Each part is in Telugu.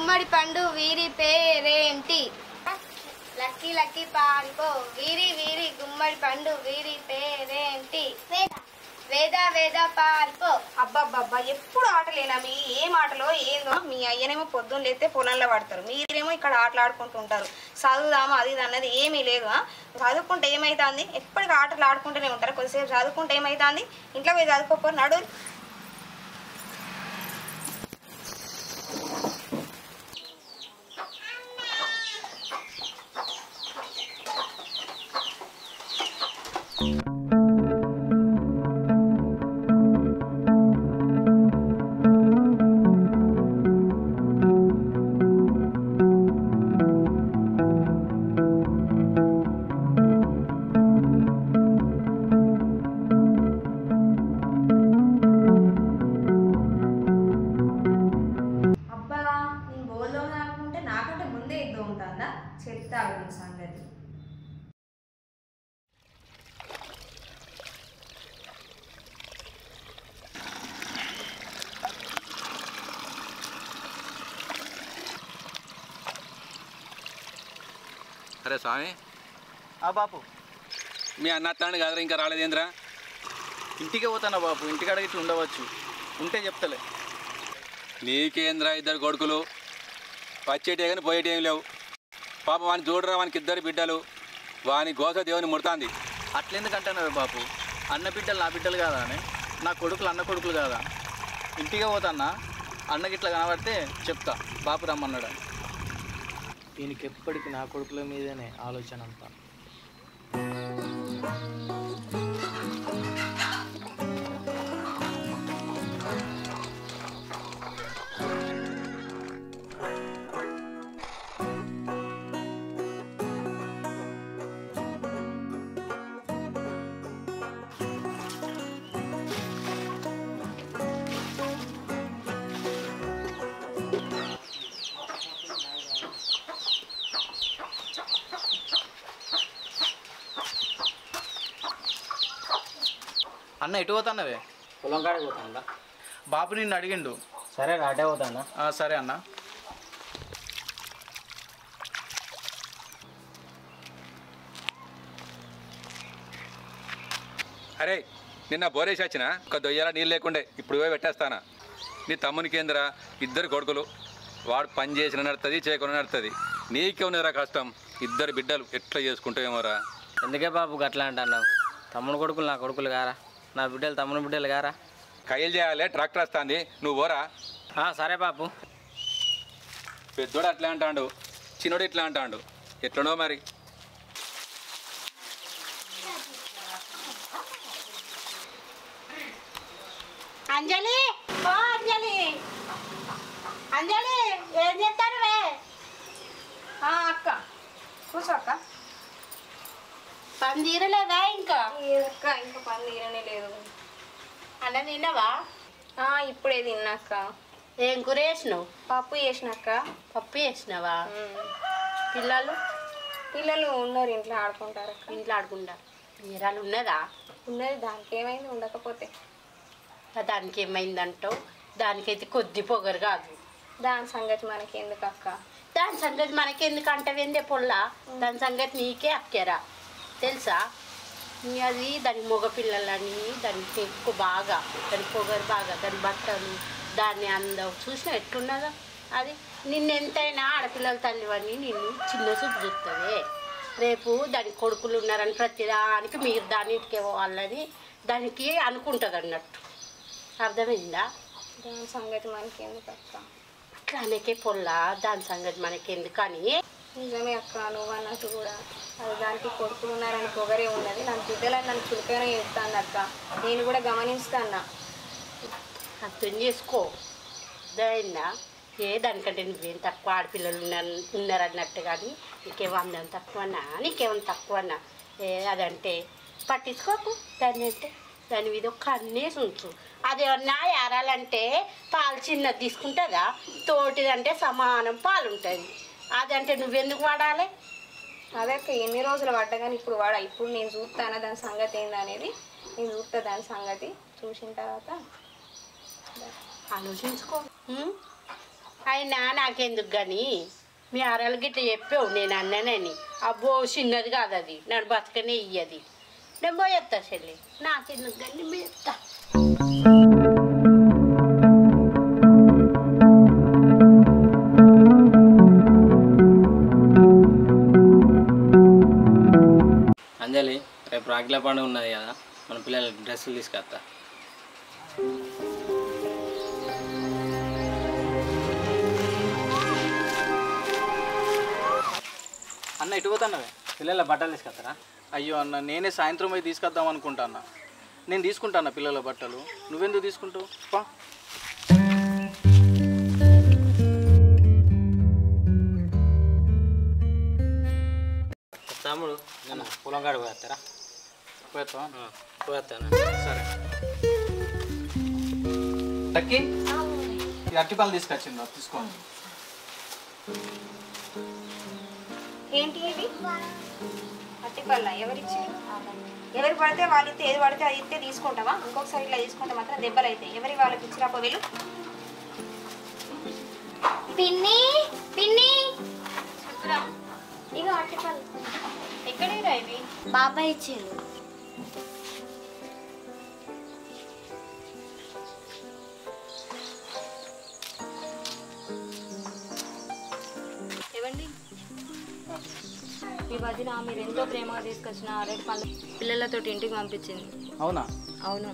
గుమ్మడి పండు వీరి పేరేంటి? లక్కీ లక్కీ పారిపో. వీరి వీరి గుమ్మడి పండు వీరి పేరేంటి? వేద వేద పారిపో. అబ్బాబ్బా ఎప్పుడు ఆటలేనా మీ? ఏం ఆటలో ఏందో. మీ అయ్యనేమో పొద్దున్న లేస్తే పొలంలో పడతారు, మీరేమో ఇక్కడ ఆటలు ఆడుకుంటూ ఉంటారు. చదువుదామా అది ఇది అన్నది ఏమీ లేదు. చదువుకుంటే ఏమైతుంది? ఎప్పటికీ ఆటలు ఆడుకుంటూనే ఉంటారు. కొద్దిసేపు చదువుకుంటే ఏమైతుంది? ఇంట్లో పోయి చదువుకోకపోరు నడు. సంగతి అరే స్వామి. బాపు మీ అన్న అత్తాండి కదరా, ఇంకా రాలేదేంద్రా? ఇంటికి పోతానా బాపు, ఇంటికాడ ఇట్లా ఉండవచ్చు, ఉంటే చెప్తలే. నీకేంద్రా ఇద్దరు కొడుకులు, వచ్చేటే కానీ పోయేటేం లేవు. పాప వాని చూడరా, వానికి ఇద్దరు బిడ్డలు, వాని గోస దేవుని ముడుతుంది. అట్లెందుకంటున్నావే బాపు? అన్న బిడ్డలు నా బిడ్డలు కాదా అని? నా కొడుకులు అన్న కొడుకులు కాదా? ఇంటికే పోతాన్నా, అన్నకి ఇట్లా కనబడితే చెప్తా బాపు రమ్మన్నాడు. దీనికి ఎప్పటికీ నా కొడుకుల మీదనే ఆలోచన అంతా. అన్న ఎటు పోతాన్నవే? పొలం కాడికి పోతాను. బాపు నిన్ను అడిగిండు. సరే అటే పోతానా? సరే అన్న. అరే నిన్న బోరేసి వచ్చిన ఒక దొయ్యాల నీళ్ళు లేకుండే, ఇప్పుడు పోయి పెట్టేస్తానా. నీ తమ్మునికేంద్రా ఇద్దరు కొడుకులు, వాడు పని చేసిన నడుతుంది, చేయకుండా నడుతుంది. నీకే ఉన్నదిరా కష్టం. ఇద్దరు బిడ్డలు ఎట్లా చేసుకుంటావేమోరా. ఎందుకే బాబు అట్లా అంటున్నావు? తమ్ముడు కొడుకులు నా కొడుకులు గారా, నా బిడ్డలు తమ్ముడు బిడ్డలు గారా? కయ్యలు చేయాలి, ట్రాక్టర్ వస్తుంది, నువ్వు పోరా. సరే బాబు. పెద్దోడు అట్లా అంటాడు, చిన్నోడు ఇట్లా అంటాడు, ఎట్లనో మరి. అంజలి, ఓ అంజలి, అంజలి ఏం చేస్తాను? అక్క కూర్చో అక్క. పని తీరలేదా ఇంకా? అక్క ఇంకా పని తీరనే లేదు. అన్న తిన్నావా? ఇప్పుడే తిన్నాక. ఏం కూర వేసినావు? పప్పు చేసినాక. పప్పు వేసినావా? పిల్లలు ఉన్నారు, ఇంట్లో ఆడుకుంటారు అక్క. ఇంట్లో ఆడుకుంటా. మీరాలు ఉన్నదా? ఉన్నది. దానికి ఏమైంది ఉండకపోతే? దానికి ఏమైందంటావు? దానికైతే కొద్ది పొగరు కాదు. దాని సంగతి మనకి ఎందుకు అక్క? దాని సంగతి మనకెందుకు అంటవేందే పొల్ల? దాని సంగతి నీకే అక్కేరా తెలుసా? అది దాని మగ పిల్లలని, దానికి ఎక్కువ బాగా, దాని పొగరు బాగా, దాని బట్టలు, దాన్ని అందం చూసినా ఎట్లున్నదో. అది నిన్నెంతైనా ఆడపిల్లల తల్లివని నిన్ను చిన్న చూపు చూస్తుంది. రేపు దానికి కొడుకులు ఉన్నారని ప్రతిదానికి మీరు దానికి వాళ్ళని దానికి అనుకుంటుంది అన్నట్టు. అర్థమైందా? దాని సంగతి మనకి ఎందుకు అక్క? అట్లా అనేకే పొల్ల, దాని సంగతి మనకి ఎందుకని. నిజమే అక్క, నువ్వు అన్నట్టు కూడా. అది దానికి కొడుకులు ఉన్నారని పొగరే ఉన్నది. నా బిడ్డలని నన్ను చురుకైనా చేస్తాను అక్క. నేను కూడా గమనిస్తాను. అర్థం చేసుకో. అర్థమైందా? దానికంటే నువ్వేం తక్కువ, ఆడపిల్లలు ఉన్నారన్నట్టు. కానీ నీకేమో అందం తక్కువన్నా, నీకేమో తక్కువన్నా అదంటే పట్టించుకోకు. దాన్ని అంటే దాని మీద ఒక కన్నేసి ఉంచు. అదేమన్నా ఏరాలంటే పాలు చిన్నది తీసుకుంటుందా? తోటిదంటే సమానం పాలు ఉంటుంది. అదంటే నువ్వెందుకు వాడాలి? అదే ఎన్ని రోజులు పడ్డా కానీ ఇప్పుడు వాడా. ఇప్పుడు నేను చూస్తాను దాని సంగతి ఏందనేది. నేను చూస్తా దాని సంగతి. చూసిన తర్వాత ఆలోచించుకో. అయినా నాకెందుకు కానీ మీ ఆరాలు గిట్ట చెప్పావు నేను అన్నానని. అబ్బో చిన్నది కాదు అది, నన్ను బతకనే ఇయ్యది. నేను పోయేస్తా చెల్లి, నాకెందుకు కానీ పోయేస్తా. అంజలి, రేపు రాఖీల పండుగ ఉన్నది కదా, మన పిల్లలకి డ్రెస్సులు తీసుకొస్తా. అన్న ఎటు పోతాన్నవే? పిల్లల బట్టలు తీసుకొస్తారా? అయ్యో అన్న, నేనే సాయంత్రం పోయి తీసుకొద్దాం అనుకుంటా అన్న. నేను తీసుకుంటాను పిల్లల బట్టలు, నువ్వెందుకు తీసుకుంటావు? పా. తమ్ముడు నేను పొలం కాడ పోయేస్తారా? పోయేస్తావా? పోయేస్తాను. సరే. లక్కీ, ఈ అరటిపళ్ళు తీసుకొచ్చింది, తీసుకోండి. ఏంటి ఇవి? అట్టిపల్ల ఎవరిచ్చి? ఎవరు పడితే వాళ్ళు ఇస్తే, ఏది పడితే అది ఇస్తే తీసుకుంటావా? ఇంకొకసారి ఇట్లా తీసుకుంటే మాత్రం దెబ్బలు అవుతాయి. ఎవరి వాళ్ళకి ఇచ్చిరాపో వీళ్ళు. పిన్ని పిన్ని ఇక అట్టిపల్లి ఎక్కడేరా ఇవి? బాబాయ్ ఇచ్చారు. ఏవండి, ఈ వదిన మీరు ఎంతో ప్రేమగా తీసుకొచ్చిన అరటి పండు పిల్లలతో ఇంటికి పంపించింది. అవునా? అవును.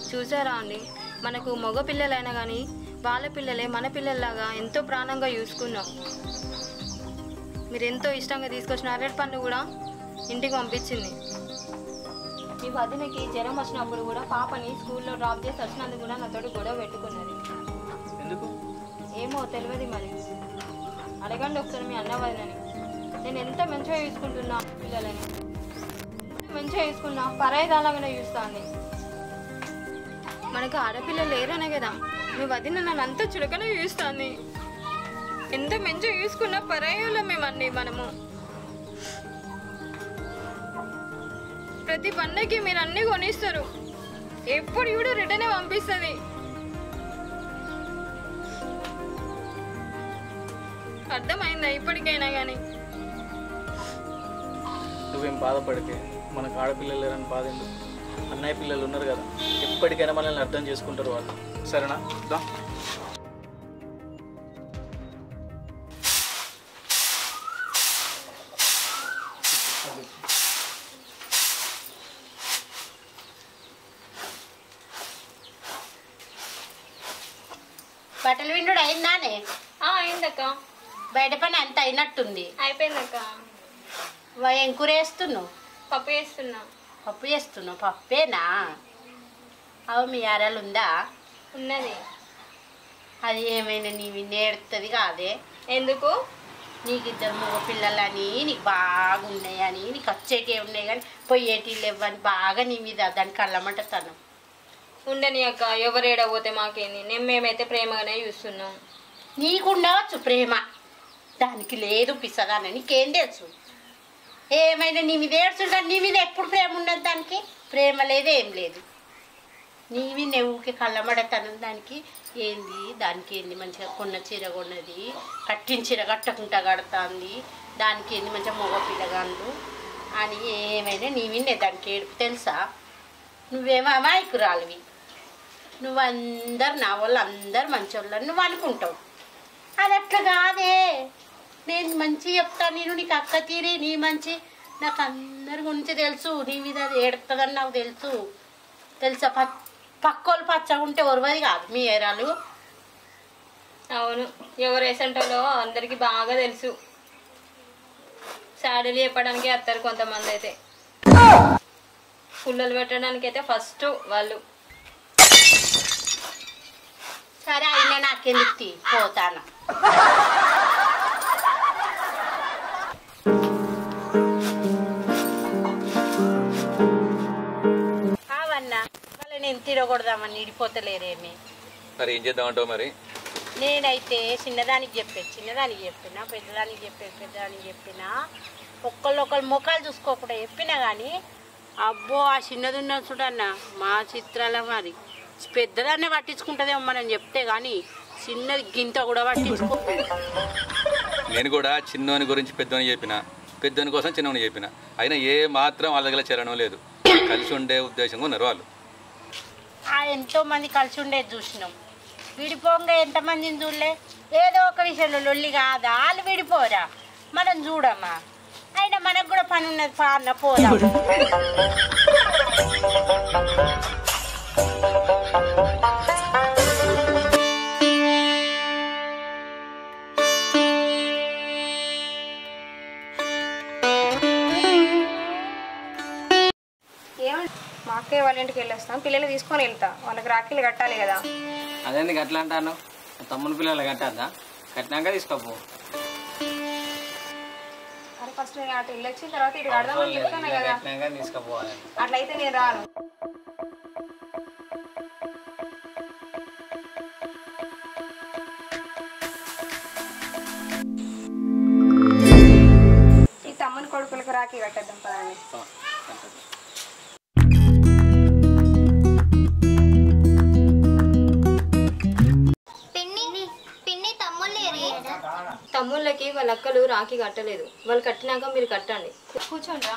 చూసారా అండి, మనకు మగ పిల్లలైనా కానీ వాళ్ళ పిల్లలే మన పిల్లల్లాగా ఎంతో ప్రాణంగా చూసుకున్నాం. మీరు ఎంతో ఇష్టంగా తీసుకొచ్చిన అరటి పండు కూడా ఇంటికి పంపించింది. ఈ వదినకి జ్వరం వచ్చినప్పుడు కూడా పాపని స్కూల్లో డ్రాప్ చేసి వచ్చినందుకు కూడా నాతో గొడవ పెట్టుకున్నది. ఎందుకు? ఏమో తెలియదు మరి, అడగండి ఒకసారి మీ అన్న వదినని. నేను ఎంత మంచిగా చూసుకుంటున్నా పిల్లలని, మంచిగా చూసుకున్నా, పరాయిదాలాగానే చూస్తాను. మనకు ఆడపిల్లలు లేరనే కదా మీ వదిన నన్ను అంత చులకనే చూస్తాను. ఎంత మంచిగా చూసుకున్నా పరాయిలో మేమన్నీ. మనము ప్రతి పండగకి మీరు అన్నీ కొనిస్తారు, ఎప్పుడు కూడా రిటర్నే పంపిస్తుంది. అర్థమైందా ఇప్పటికైనా కానీ? నువ్వేం బాధపడితే, మనకు ఆడపిల్లలు లేరని బాధ ఎందుకు? అన్నయ్య పిల్లలు ఉన్నారు కదా, ఎప్పటికైనా మనల్ని అర్థం చేసుకుంటారు వాళ్ళు. సరేనా? దా. బట్టలు విండు అయిందానే? అయిందక్క. బయట పని అంత అయినట్టుంది. అయిపోయిందక్క. ఏం కూర వేస్తున్నావు? పప్పు వేస్తున్నా. పప్పు చేస్తున్నావు? పప్పేనా? అవు మీ ఆరాలు ఉందా? ఉన్నది. అది ఏమైనా నీవి నేడుతుంది కాదే? ఎందుకు? నీకు ఇద్దరు మగ పిల్లలని, నీకు బాగున్నాయని, నీకు వచ్చేటివి ఉన్నాయి కానీ పోయేటి లేవని బాగా నీ మీద దాన్ని కళ్ళమంట తను. ఉండని అక్క, ఎవరేడపోతే మాకేంది, మేమైతే ప్రేమగానే చూస్తున్నాం. నీకుండవచ్చు ప్రేమ, దానికి లేదు పిసగానే. నీకేం తెలుసు? ఏమైనా నీ మీద ఏడ్చుంటా, నీ మీద ఎప్పుడు ప్రేమ ఉండదు దానికి. ప్రేమ లేదు, ఏం లేదు. నీవి నువ్వుకి కళ్ళమడతాను. దానికి ఏంది, దానికి ఏంది మంచిగా కొన్న చీర కొన్నది, కట్టిన చీర కట్టకుండా కడుతుంది, దానికి ఏంది మంచిగా మగ పిల్లగాండు అని ఏమైనా నీవినే దానికి ఏడుపు తెలుసా? నువ్వేమో అమాయకురాలివి. నువ్వందరు నా వాళ్ళు అందరు మంచోళ్ళని నువ్వు అనుకుంటావు. అది అట్లా కాదే. నేను మంచి చెప్తాను, నేను నీకు అక్క తీరి నీ మంచి నాకు అందరి గురించి తెలుసు. నీ మీద అది ఏడుతుందని నాకు తెలుసు. తెలుసా? పక్కోళ్ళు పచ్చగా ఉంటే ఒరవది కాదు మీ ఏరాలు. అవును, ఎవరు వేసంటలో అందరికి బాగా తెలుసు. శాడీలు చెప్పడానికి వస్తారు కొంతమంది, అయితే పుల్లలు పెట్టడానికి అయితే ఫస్ట్ వాళ్ళు. సరే అయినా నాకెందుకు పోతాను. అవన్నా మళ్ళీ నేను తిరగకూడదామని ఇడిపోతలేరేమి. మరి ఏం చేద్దామంటావు? మరి నేనైతే చిన్నదానికి చెప్పినా పెద్దదానికి చెప్పినా ఒకళ్ళు ముఖాలు చూసుకోకుండా చెప్పినా కానీ అబ్బో ఆ చిన్నది ఉన్నది చూడన్న మా చిత్రాల మరి పెద్దదాన్నే పట్టించుకుంటుందేమో మనం చెప్తే కానీ చిన్నది గింత కూడా పట్టించుకో. నేను కూడా చిన్నోని గురించి పెద్దోని చెప్పిన, పెద్దోని కోసం చిన్నోని చెప్పిన, అయినా ఏ మాత్రం వాళ్ళ దగ్గర చేరడం లేదు. కలిసి ఉండే ఉద్దేశంగా ఉన్నారు వాళ్ళు. ఎంతో మంది కలిసి ఉండేది చూసినాం, విడిపోగా ఎంతమందిని చూడలే. ఏదో ఒక విషయంలో లొల్లి కాదా వాళ్ళు విడిపోరా, మనం చూడమ్మా. అయినా మనకు కూడా పని ఉన్నది, పాన్న పోదాం. మా అక్కయ్య వాళ్ళ ఇంటికి వెళ్ళొస్తాం, పిల్లలు తీసుకొని వెళ్తా, వాళ్ళకి రాఖీలు కట్టాలి కదా. అదేందుకు అట్లా అంటాను? తమ్ముని పిల్లలు కట్టద్దా? కట్టినాక తీసుకోపో. అరే ఫస్ట్ నేను అటు వెళ్ళొచ్చిన తర్వాత ఇటు కడదామని చెప్తాను కదా. కట్టినాక తీసుకుపోవాలి. అట్లయితే నేను రాను. ఈ తమ్ముని కొడుకులకు రాఖీ కట్టేద్దాం పదండి. తమ్ముళ్ళకి వాళ్ళ అక్కలు రాఖీ కట్టలేదు, వాళ్ళు కట్టినాక మీరు కట్టండి. కూర్చోండి రా.